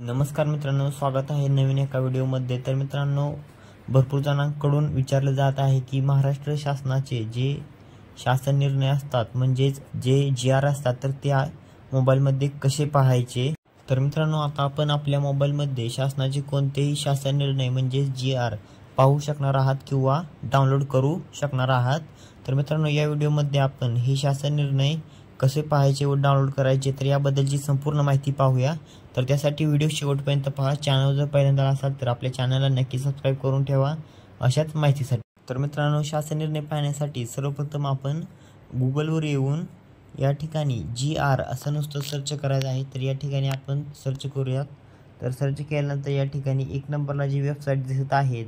नमस्कार मित्रांनो, स्वागत आहे नवीन एका व्हिडिओमध्ये। तर मित्रांनो, भरपूर जणांकडून विचारले जात आहे की महाराष्ट्र शासनाचे जे शासन निर्णय असतात म्हणजेच जे GR असतात तर त्या मोबाईलमध्ये कसे पाहायचे। तर मित्रांनो, आता आपण आपल्या मोबाईलमध्ये शासनाचे कोणतेही शासन निर्णय म्हणजेच GR पाहू शकणार आहात किंवा डाउनलोड करू शकणार आहात। तर मित्रांनो, या व्हिडिओमध्ये आपण हे शासन निर्णय कसे पाहायचे व डाउनलोड करायचे तर याबद्दलची संपूर्ण माहिती पाहूया। तर त्यासाठी व्हिडिओ शेवटपर्यंत पहा। चॅनल जर पहिल्यांदा असाल तर आपल्या चॅनलला नक्की सबस्क्राइब करून ठेवा अशाच माहितीसाठी। तर मित्रांनो, शासन निर्णय पाहण्यासाठी सर्वप्रथम आपण गुगलवर येऊन या ठिकाणी GR असं नुसतं सर्च करायचं आहे। तर या ठिकाणी आपण सर्च करूयात। तर सर्च केल्यानंतर या ठिकाणी एक नंबरला जी वेबसाईट दिसत आहे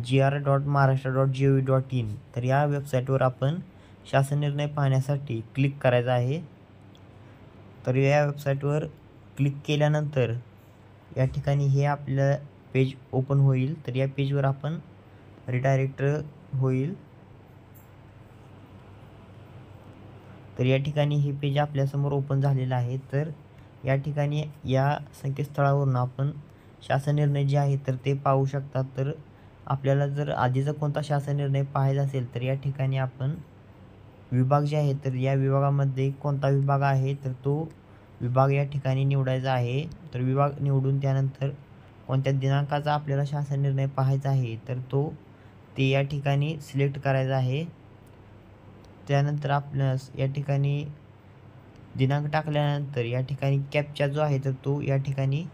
gr.maharashtra.gov.in तर या वेबसाईटवर आपण शासन निर्णय पाहण्यासाठी क्लिक करायचं आहे। तर या वेबसाईटवर क्लिक केल्यानंतर या ठिकाणी हे आपलं पेज ओपन होईल। तर या पेजवर आपण रिडायरेक्ट होईल। तर या ठिकाणी हे पेज आपल्यासमोर ओपन झालेलं आहे। तर या ठिकाणी या संकेतस्थळावरून आपण शासन निर्णय जे आहे तर ते पाहू शकतात। तर आपल्याला जर आधीचा कोणता शासन निर्णय पाहायचा असेल तर या ठिकाणी आपण विभाग जे आहे तर या विभागामध्ये कोणता विभाग आहे तर तो विभाग या ठिकाणी निवडायचा आहे। तर विभाग निवडून त्यानंतर कोणत्या दिनांकाचा आपल्याला शासन निर्णय पाहायचा आहे तर ते या ठिकाणी सिलेक्ट करायचा आहे। त्यानंतर आपल्यास या ठिकाणी दिनांक टाकल्यानंतर या ठिकाणी कॅप्चा जो आहे तर तो या ठिकाणी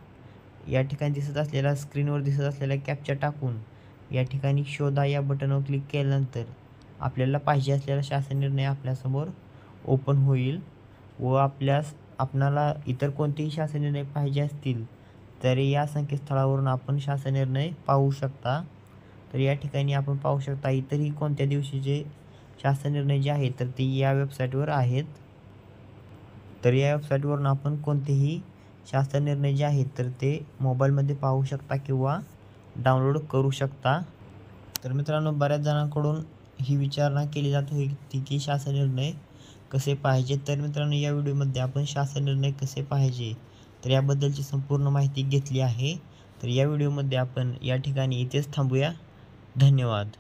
दिसत असलेला स्क्रीनवर दिसत असलेला कॅप्चा टाकून या ठिकाणी शोधा या बटनवर क्लिक केल्यानंतर आपल्याला पाहिजे असलेला शासन निर्णय आपल्यासमोर ओपन होईल व आपणाला इतर कोणतेही शासन निर्णय पाहिजे असतील तर या संकेतस्थळावरून आपण शासन निर्णय पाहू शकता। तर या ठिकाणी आपण पाहू शकता इतरही कोणत्या दिवशीचे शासन निर्णय जे आहेत तर ते या वेबसाईटवर आहेत। तर या वेबसाईटवरून आपण कोणतेही शासन निर्णय जे आहेत तर ते मोबाईलमध्ये पाहू शकता किंवा डाउनलोड करू शकता। तर मित्रांनो, बऱ्याच जणांकडून ही विचारणा केली जात होती की शासन निर्णय कसे पाहायचे। तर मित्रांनो, या व्हिडिओमध्ये आपण शासन निर्णय कसे पाहायचे तर याबद्दलची संपूर्ण माहिती घेतली आहे। तर या व्हिडिओमध्ये आपण या ठिकाणी इथेच थांबूया। धन्यवाद।